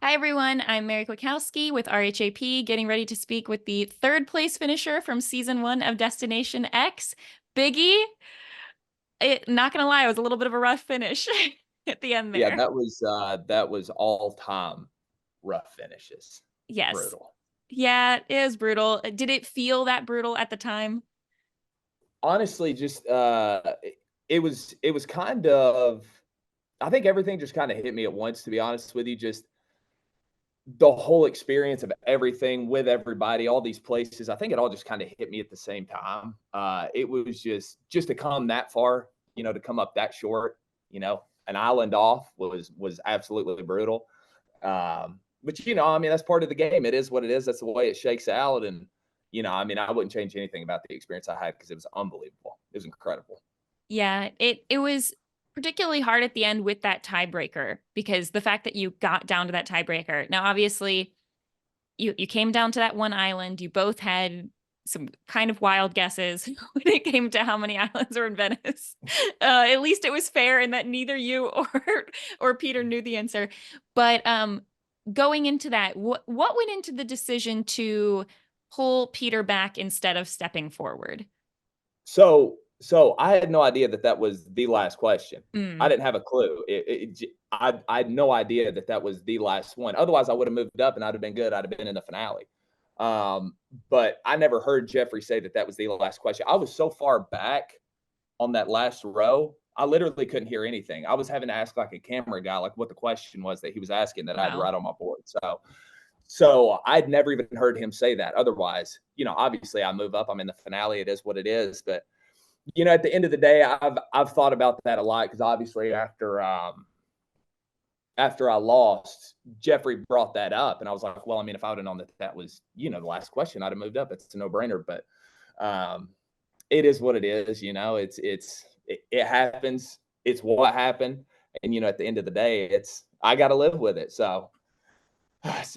Hi, everyone. I'm Mary Kwiatkowski with RHAP, getting ready to speak with the third place finisher from season 1 of Destination X, Biggie. Not gonna lie, it was a little bit of a rough finish at the end Yeah, there. that was all-time rough finishes. Yes. Brutal. Yeah, it was brutal. Did it feel that brutal at the time? Honestly, just, it was kind of I think everything just kinda hit me at once, to be honest with you, just the whole experience of everything with everybody, all these places, I think it all just kinda hit me at the same time. It was just to come that far, to come up that short, an island off was absolutely brutal. But I mean, that's part of the game. It is what it is. That's the way it shakes out. And I mean, I wouldn't change anything about the experience I had because it was unbelievable. It was incredible. Yeah, it was particularly hard at the end with that tiebreaker because the fact that you got down to that tiebreaker. Now, obviously, you came down to that one island. You both had some kind of wild guesses when it came to how many islands are in Venice. At least it was fair in that neither you or Peter knew the answer. But going into that, what went into the decision to pull Peter back instead of stepping forward? So I had no idea that that was the last question. I Mm, didn't have a clue. I had no idea that that was the last one. Otherwise, I would have moved up and I'd have been good. I'd have been in the finale. But I never heard Jeffrey say that that was the last question. I was so far back on that last row, I literally couldn't hear anything. I was having to ask like a camera guy, like what the question was that he was asking that I had to wow. write on my board. So I'd never even heard him say that. Otherwise, obviously I move up. I'm in the finale. It is what it is. But at the end of the day, I've thought about that a lot because obviously after I lost, Jeffrey brought that up, and I was like, well, I mean, if I would have known that that was the last question, I'd have moved up. It's a no brainer. But um, it is what it is. It happens. It's what happened, and at the end of the day, I got to live with it. So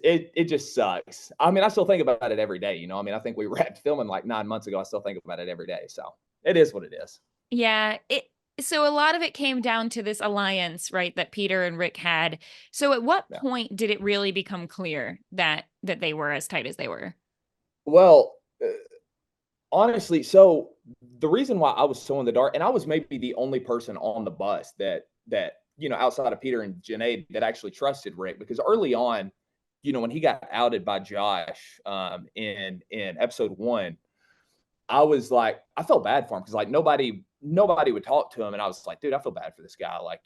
it just sucks. I mean, I still think about it every day. I mean, I think we wrapped filming like 9 months ago. I still think about it every day. So it is what it is. Yeah, it so a lot of it came down to this alliance, right, that Peter and Rick had. So at what Yeah. point did it really become clear that they were as tight as they were? Well, honestly, so the reason why I was so in the dark, and I was maybe the only person on the bus that outside of Peter and Janae that actually trusted Rick, because early on, when he got outed by Josh in episode 1, I was like, I felt bad for him because like nobody would talk to him, and I was like, dude, I feel bad for this guy. Like,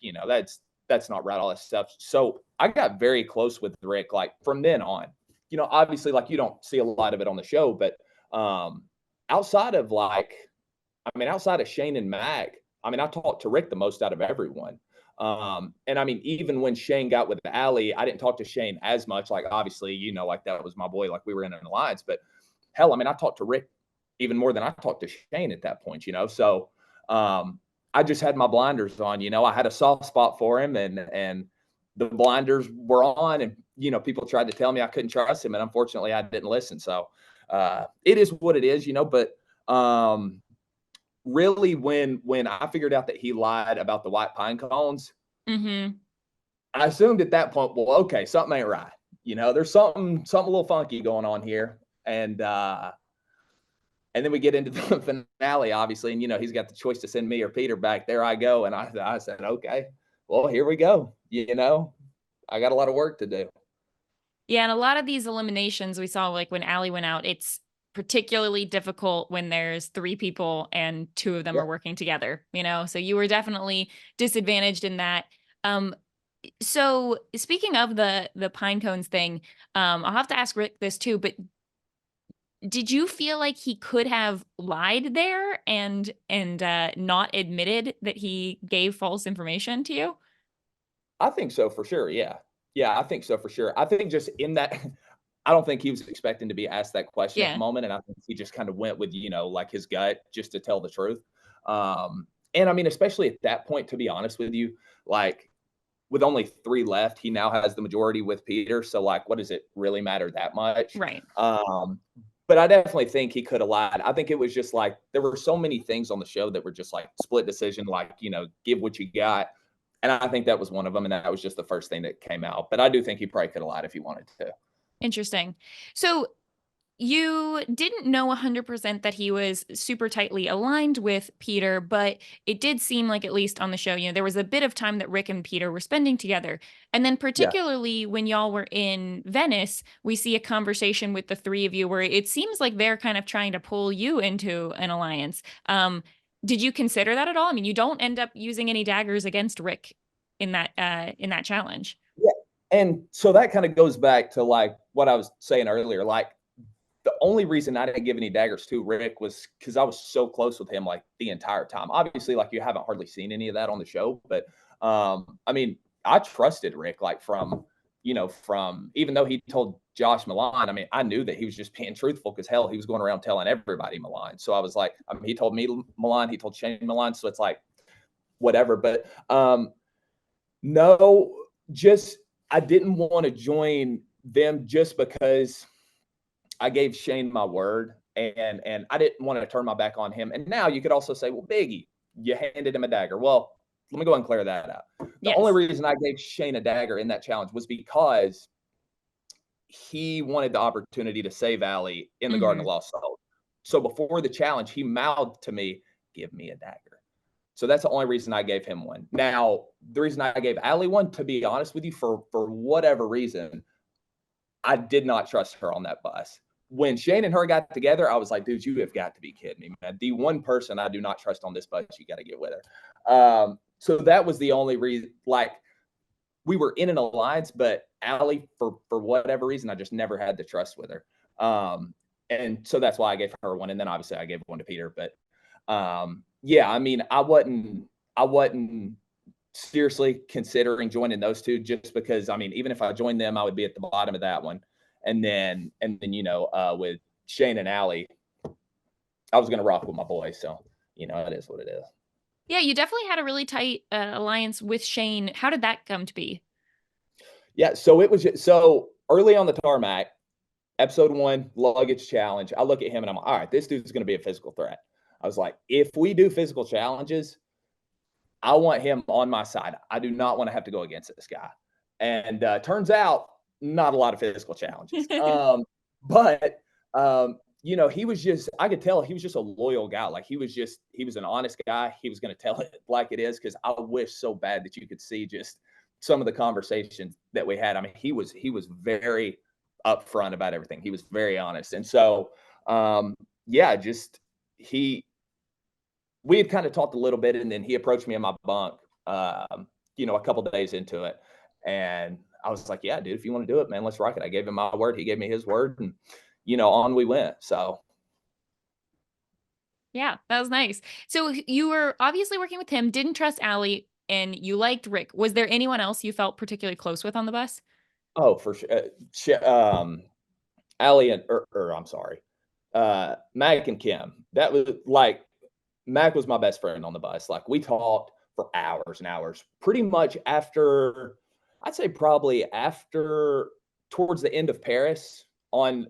that's not right, all that stuff. So I got very close with Rick, like from then on. Obviously, like you don't see a lot of it on the show, but um, outside of outside of Shane and Mac, I mean, I talked to Rick the most out of everyone. And I mean, even when Shane got with Allie, I didn't talk to Shane as much. Like, obviously, like that was my boy, like we were in an alliance, but hell, I mean, I talked to Rick even more than I talked to Shane at that point. So um, I just had my blinders on. I had a soft spot for him, and the blinders were on, and people tried to tell me I couldn't trust him, and unfortunately, I didn't listen. So it is what it is. But really, when I figured out that he lied about the white pine cones, Mhm. I assumed at that point, well, okay, something ain't right. There's something a little funky going on here, and then we get into the finale, obviously, and he's got the choice to send me or Peter back. There I go, and I said, okay, well, here we go. I got a lot of work to do. Yeah, and a lot of these eliminations we saw, like when Allie went out, it's particularly difficult when there's 3 people and 2 of them Yeah. are working together, you know? So you were definitely disadvantaged in that. Um, so speaking of the pine cones thing, I'll have to ask Rick this too, but did you feel like he could have lied there and not admitted that he gave false information to you? I think so for sure. Yeah. Yeah, I think so for sure. I think just in that, I don't think he was expecting to be asked that question at the Yeah. moment. And I think he just kind of went with, like his gut just to tell the truth. And I mean, especially at that point, to be honest with you, like with only 3 left, he now has the majority with Peter. So, like, what does it really matter that much? Right. But I definitely think he could have lied. I think it was just like there were so many things on the show that were just like split decision, like, give what you got. And I think that was one of them, and that was just the first thing that came out. But I do think he probably could have lied if he wanted to. Interesting. So you didn't know 100% that he was super tightly aligned with Peter, but it did seem like, at least on the show, there was a bit of time that Rick and Peter were spending together. And then, Yeah. particularly when y'all were in Venice, we see a conversation with the three of you where it seems like they're kind of trying to pull you into an alliance. Did you consider that at all? I mean, you don't end up using any daggers against Rick in that challenge. Yeah. And so that kind of goes back to like what I was saying earlier. Like, the only reason I didn't give any daggers to Rick was because I was so close with him like the entire time. Obviously, like you haven't hardly seen any of that on the show, but I mean, I trusted Rick like from even though he told Josh Milan, I mean, I knew that he was just being truthful because hell, he was going around telling everybody Milan. So I was like, I mean, he told me Milan, he told Shane Milan, so it's like whatever. But no, just I didn't want to join them just because I gave Shane my word, and I didn't want to turn my back on him. And now you could also say, well, Biggie, you handed him a dagger. Well, let me go and clear that out. The only Yes. reason I gave Shane a dagger in that challenge was because he wanted the opportunity to save Allie in the Garden of Lost Souls. So before the challenge, he mouthed to me, give me a dagger. So that's the only reason I gave him one. Now, the reason I gave Allie one, to be honest with you, for whatever reason, I did not trust her on that bus. When Shane and her got together, I was like, dude, you have got to be kidding me, man. The one person I do not trust on this bus, you got to get with her. So that was the only reason. Like, we were in an alliance, but Allie, for whatever reason, I just never had the trust with her. And so that's why I gave her one. And then obviously I gave one to Peter. But yeah, I mean, I wasn't seriously considering joining those two just because, I mean, even if I joined them, I would be at the bottom of that one. And then with Shane and Allie, I was going to rock with my boys. So, it is what it is. Yeah, you definitely had a really tight alliance with Shane. How did that come to be? Yeah, so it was so early on the tarmac, episode 1, luggage challenge. I look at him and I'm like, all right, this dude's going to be a physical threat. I was like, if we do physical challenges, I want him on my side. I do not want to have to go against this guy. And turns out, not a lot of physical challenges. But he was just, I could tell he was just a loyal guy. Like he was an honest guy. He was going to tell it like it is. Cause I wish so bad that you could see just some of the conversations that we had. I mean, he was very upfront about everything. He was very honest. And so, we had kind of talked a little bit, and then he approached me in my bunk, a couple of days into it. And I was like, yeah, dude, if you want to do it, man, let's rock it. I gave him my word. He gave me his word, and, on we went. So. Yeah, that was nice. So you were obviously working with him, didn't trust Allie, and you liked Rick. Was there anyone else you felt particularly close with on the bus? Oh, for sure. Allie I'm sorry, Mac and Kim. That was like, Mac was my best friend on the bus. Like we talked for hours and hours, pretty much I'd say probably after towards the end of Paris on,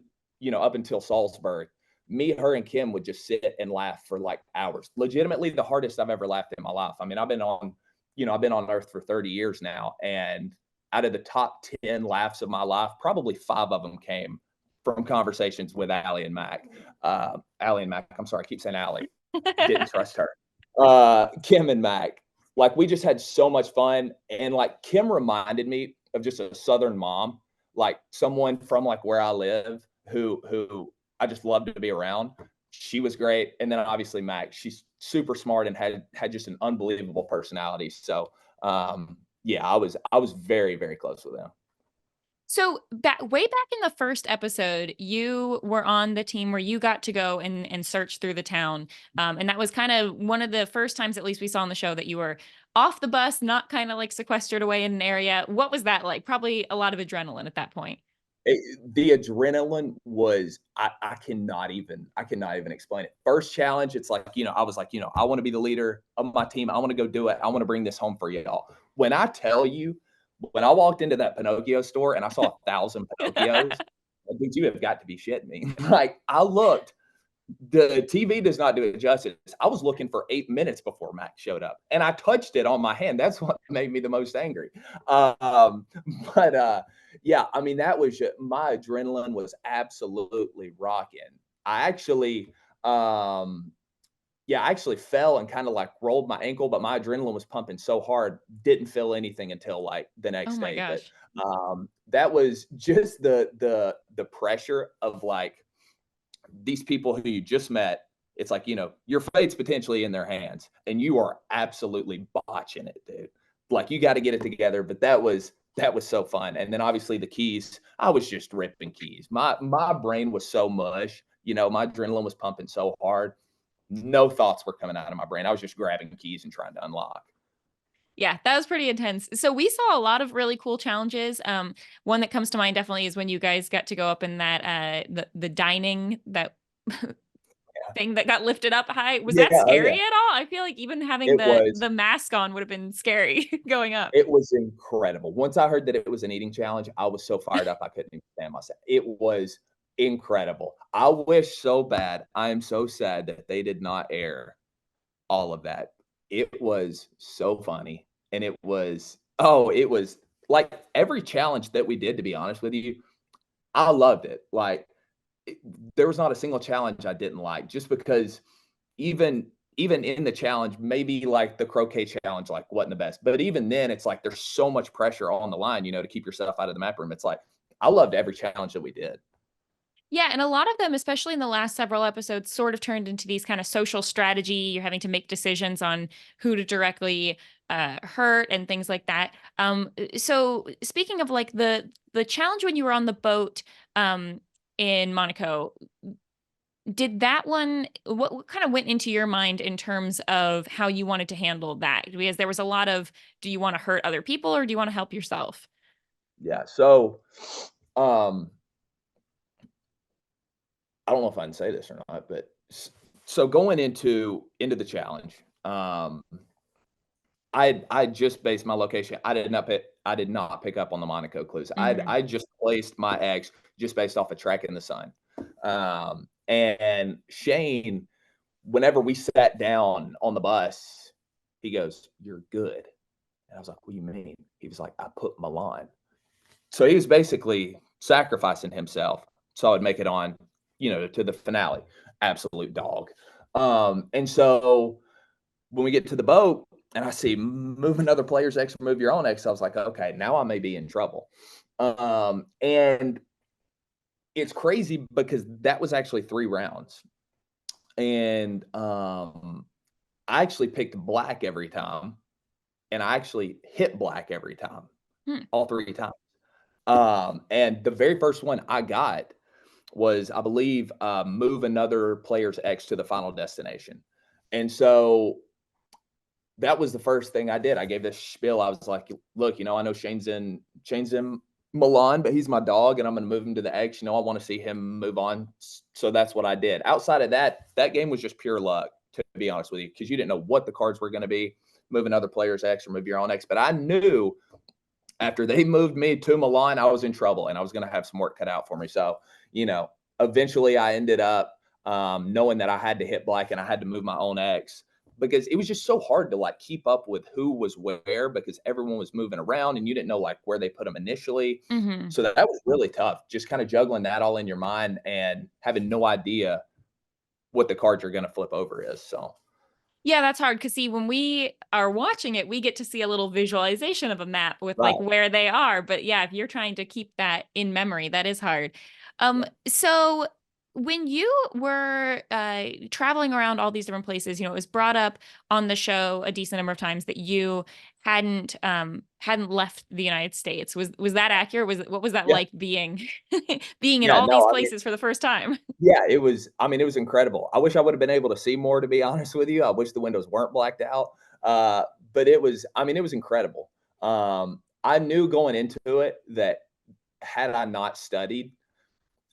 up until Salzburg, me, her, and Kim would just sit and laugh for like hours. Legitimately the hardest I've ever laughed in my life. I mean, I've been on Earth for 30 years now. And out of the top 10 laughs of my life, probably 5 of them came from conversations with Allie and Mac. I'm sorry, I keep saying Allie. Didn't trust her. Kim and Mac, like we just had so much fun. And like Kim reminded me of just a Southern mom, like someone from like where I live who I just loved to be around. She was great. And then obviously Mac, she's super smart and had just an unbelievable personality. So yeah, I was very, very close with them. So way back in the first episode, you were on the team where you got to go and search through the town. And that was kind of one of the first times, at least we saw on the show, that you were off the bus, not kind of like sequestered away in an area. What was that like? Probably a lot of adrenaline at that point. The adrenaline was, I cannot even explain it. First challenge, it's like, I was like, I want to be the leader of my team. I want to go do it. I want to bring this home for y'all. When I tell you, when I walked into that Pinocchio store and I saw 1,000 Pinocchios, dude, you have got to be shitting me. Like I looked the TV does not do it justice. I was looking for 8 minutes before Max showed up, and I touched it on my hand. That's what made me the most angry. Um, but yeah, I mean, that was my adrenaline was absolutely rocking. I actually, yeah, I actually fell and kind of like rolled my ankle, but my adrenaline was pumping so hard, didn't feel anything until like the Oh next my day. But gosh. that was just the pressure of like these people who you just met. It's like, your fate's potentially in their hands and you are absolutely botching it, dude. Like you got to get it together. But that was so fun. And then obviously the keys, I was just ripping keys. My brain was so mush, my adrenaline was pumping so hard. No thoughts were coming out of my brain. I was just grabbing keys and trying to unlock. Yeah, that was pretty intense. So we saw a lot of really cool challenges. One that comes to mind definitely is when you guys got to go up in that the dining that thing that got lifted up high. Was Yeah, that oh yeah. scary at all? I feel like even having It the was the mask on would have been scary going up. it was incredible. Once I heard that it was an eating challenge, I was so fired up I couldn't even stand myself. It was incredible. I wish so bad. I am so sad that they did not air all of that. It was so funny. And it was like every challenge that we did, to be honest with you, I loved it. Like it, there was not a single challenge I didn't like just because even even in the challenge, maybe like the croquet challenge, like wasn't the best. But even then, it's like there's so much pressure on the line, to keep yourself out of the map room. It's like I loved every challenge that we did. Yeah, and a lot of them, especially in the last several episodes, sort of turned into these kind of social strategy. You're having to make decisions on who to directly hurt and things like that. So speaking of like the challenge when you were on the boat in Monaco, did that one what kind of went into your mind in terms of how you wanted to handle that? Because there was a lot of, do you want to hurt other people or do you want to help yourself? Yeah. So um I don't know if I can say this or not, but so going into the challenge, I just based my location. I did not pick up on the Monaco clues. Hmm. I just placed my eggs just based off a track in the sun. And Shane, whenever we sat down on the bus, he goes, "You're good." And I was like, "What do you mean?" He was like, "I put Milan." So he was basically sacrificing himself so I would make it on, to the finale. Absolute dog. And so when we get to the boat and I see move another player's X, remove your own X, I was like, okay, now I may be in trouble. And it's crazy because that was actually 3 rounds. And I actually picked black every time. And I actually hit black every time, Hmm. all 3 times. And the very first one I got was, I believe, move another player's X to the final destination. And so that was the first thing I did. I gave this spiel. I was like, look, I know Shane's in Milan, but he's my dog and I'm going to move him to the X. I want to see him move on. So that's what I did. Outside of that, that game was just pure luck, to be honest with you, because you didn't know what the cards were going to be. Move another player's X or move your own X. But I knew after they moved me to Milan, I was in trouble and I was going to have some work cut out for me. So, eventually I ended up knowing that I had to hit black and I had to move my own X because it was just so hard to like keep up with who was where because everyone was moving around and you didn't know like where they put them initially. Hmm. So that was really tough. Just kind of juggling that all in your mind and having no idea what the cards you're going to flip over is. So, Yeah, that's hard because see, when we are watching it, we get to see a little visualization of a map with like right. where they are. But yeah, if you're trying to keep that in memory, that is hard. Yeah. So when you were traveling around all these different places, it was brought up on the show a decent number of times that you hadn't left the United States. Was that accurate? What was that Yeah. like being being in Yeah. all these No, places for the first time? yeah, it was incredible. I wish I would have been able to see more, to be honest with you. I wish the windows weren't blacked out. But it was incredible. I knew going into it that had I not studied,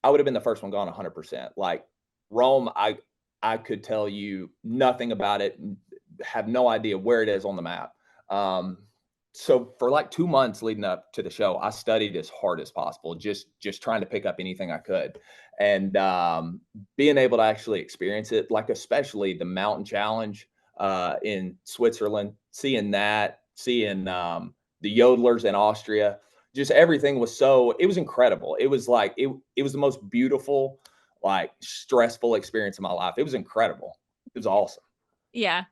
I would have been the first one gone 100%. Like Rome, I could tell you nothing about it, have no idea where it is on the map. So for like 2 months leading up to the show, I studied as hard as possible, just trying to pick up anything I could. and being able to actually experience it, like especially the mountain challenge in Switzerland, seeing that, seeing the yodelers in Austria, just everything was so, it was incredible. It was like it was the most beautiful, like stressful experience of my life. It was incredible. It was awesome. Yeah.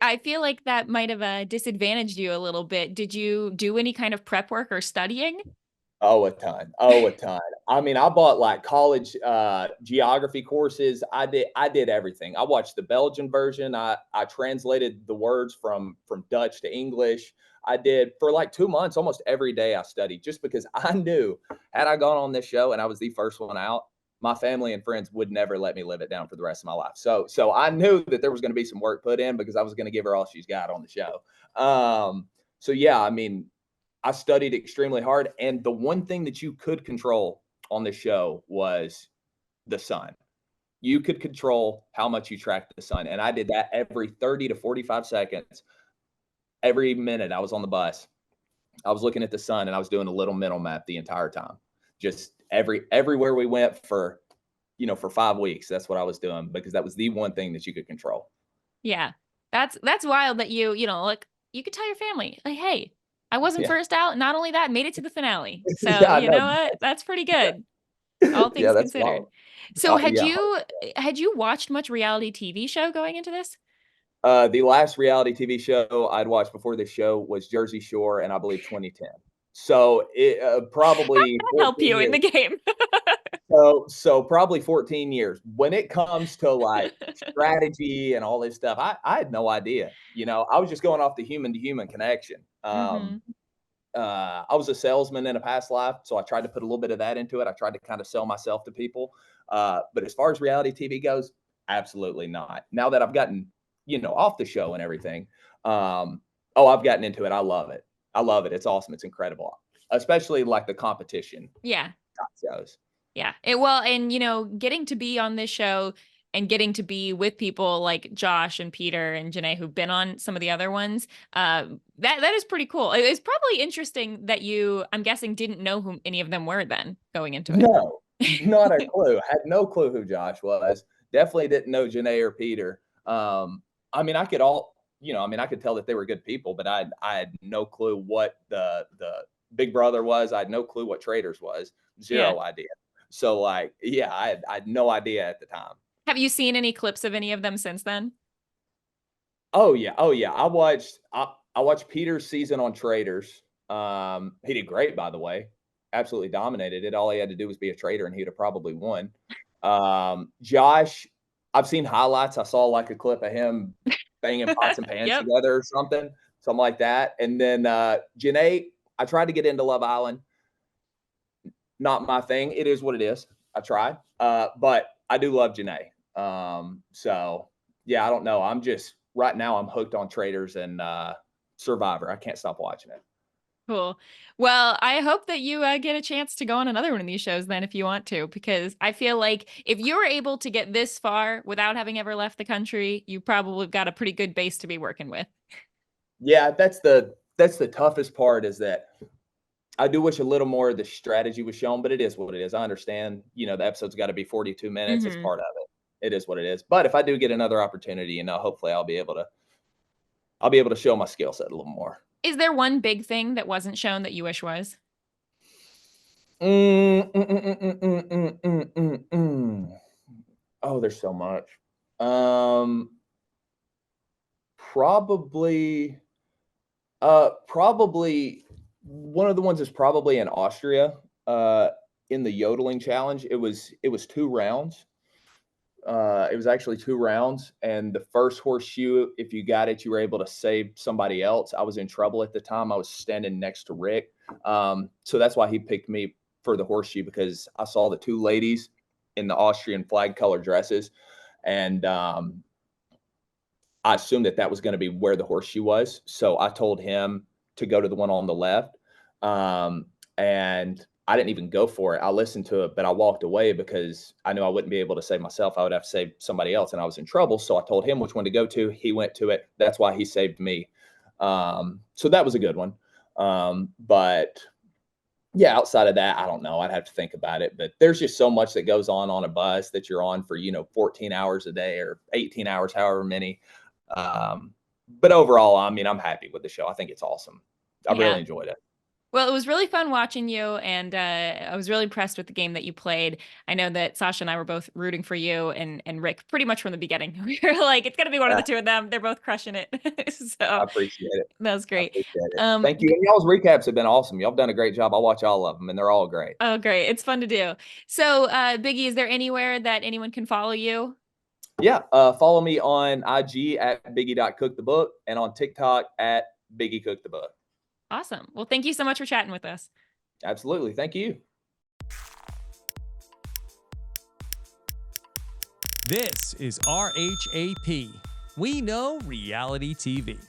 I feel like that might have disadvantaged you a little bit. Did you do any kind of prep work or studying? Oh, a ton. Oh, a ton. I mean, I bought like college geography courses. I did everything. I watched the Belgian version. I translated the words from Dutch to English. I did for like 2 months, almost every day I studied just because I knew had I gone on this show and I was the first one out, my family and friends would never let me live it down for the rest of my life. So I knew that there was going to be some work put in because I was going to give her all she's got on the show. So yeah, I mean, I studied extremely hard. And the one thing that you could control on the show was the sun. You could control how much you tracked the sun. And I did that every 30 to 45 seconds. Every minute I was on the bus, I was looking at the sun and I was doing a little mental map the entire time. Just everywhere we went for, for 5 weeks. That's what I was doing because that was the one thing that you could control. Yeah. That's wild that like you could tell your family, like, hey, I wasn't Yeah. first out. Not only that, made it to the finale. So, Yeah, I you know. know what? That's pretty Yeah. good, all Yeah, things that's considered. wild. So had Yeah. you watched much reality TV show going into this? The last reality TV show I'd watched before this show was Jersey Shore, and I believe 2010. So it probably That help 14 you in years. the game. So probably 14 years. When it comes to like strategy and all this stuff, I had no idea. I was just going off the human to human connection. Hmm. I was a salesman in a past life, so I tried to put a little bit of that into it. I tried to kind of sell myself to people. But as far as reality TV goes, absolutely not. Now that I've gotten, off the show and everything, I've gotten into it. I love it. I love it. It's awesome. It's incredible, especially like the competition Yeah. shows. Yeah. Well, and getting to be on this show and getting to be with people like Josh and Peter and Janae who've been on some of the other ones, that is pretty cool. It's probably interesting that I'm guessing, didn't know who any of them were then going into No, not a it. clue. Had no clue who Josh was. Definitely didn't know Janae or Peter. I mean, I could tell that they were good people, but I had no clue what the Big Brother was. I had no clue what Traders was. Yeah. Zero idea. So like, yeah, I had no idea at the time. Have you seen any clips of any of them since then? Oh yeah, oh yeah. I watched Peter's season on Traders. He did great, by the way. Absolutely dominated it. All he had to do was be a trader, and he'd have probably won. Josh, I've seen highlights. I saw like a clip of him banging pots and pans Yep. together or something like that. And then Janae, I tried to get into Love Island. Not my thing. It is what it is. I tried, but I do love Janae. So yeah, I don't know. I'm just right now. I'm hooked on Traders and Survivor. I can't stop watching it. Cool. Well, I hope that you get a chance to go on another one of these shows then if you want to, because I feel like if you were able to get this far without having ever left the country, you probably got a pretty good base to be working with. Yeah, that's the toughest part is that I do wish a little more of the strategy was shown, but it is what it is. I understand, the episode's got to be 42 minutes. It's Hmm. part of it. It is what it is. But if I do get another opportunity, hopefully I'll be able to show my skill set a little more. Is there one big thing that wasn't shown that you wish was? Mm, mm, mm, mm, mm, mm, mm, mm, mm. Oh, there's so much. Um, probably, probably one of the ones is probably in Austria. In the yodeling challenge, it was 2 rounds. It was actually 2 rounds, and the first horseshoe, if you got it, you were able to save somebody else. I was in trouble at the time. I was standing next to Rick, so that's why he picked me for the horseshoe because I saw the two ladies in the Austrian flag color dresses, and I assumed that that was going to be where the horseshoe was. So I told him to go to the one on the left. And I didn't even go for it. I listened to it, but I walked away because I knew I wouldn't be able to save myself. I would have to save somebody else, and I was in trouble. So I told him which one to go to. He went to it. That's why he saved me. So that was a good one. But Yeah, outside of that, I don't know. I'd have to think about it, but there's just so much that goes on a bus that you're on for, 14 hours a day or 18 hours, however many. But overall, I mean, I'm happy with the show. I think it's awesome. I really Yeah. enjoyed it. Well, it was really fun watching you, and I was really impressed with the game that you played. I know that Sasha and I were both rooting for you and Rick pretty much from the beginning. We were like, it's gonna be one of the two of them. They're both crushing it. I So appreciate it. that was I great. appreciate it. Thank you. And y'all's recaps have been awesome. Y'all have done a great job. I watch all of them, and they're all great. Oh, great. It's fun to do. So, Biggie, is there anywhere that anyone can follow you? Yeah, follow me on IG at biggie.cookthebook and on TikTok at biggiecookthebook. Awesome. Well, thank you so much for chatting with us. Absolutely. Thank you. This is RHAP. We know reality TV.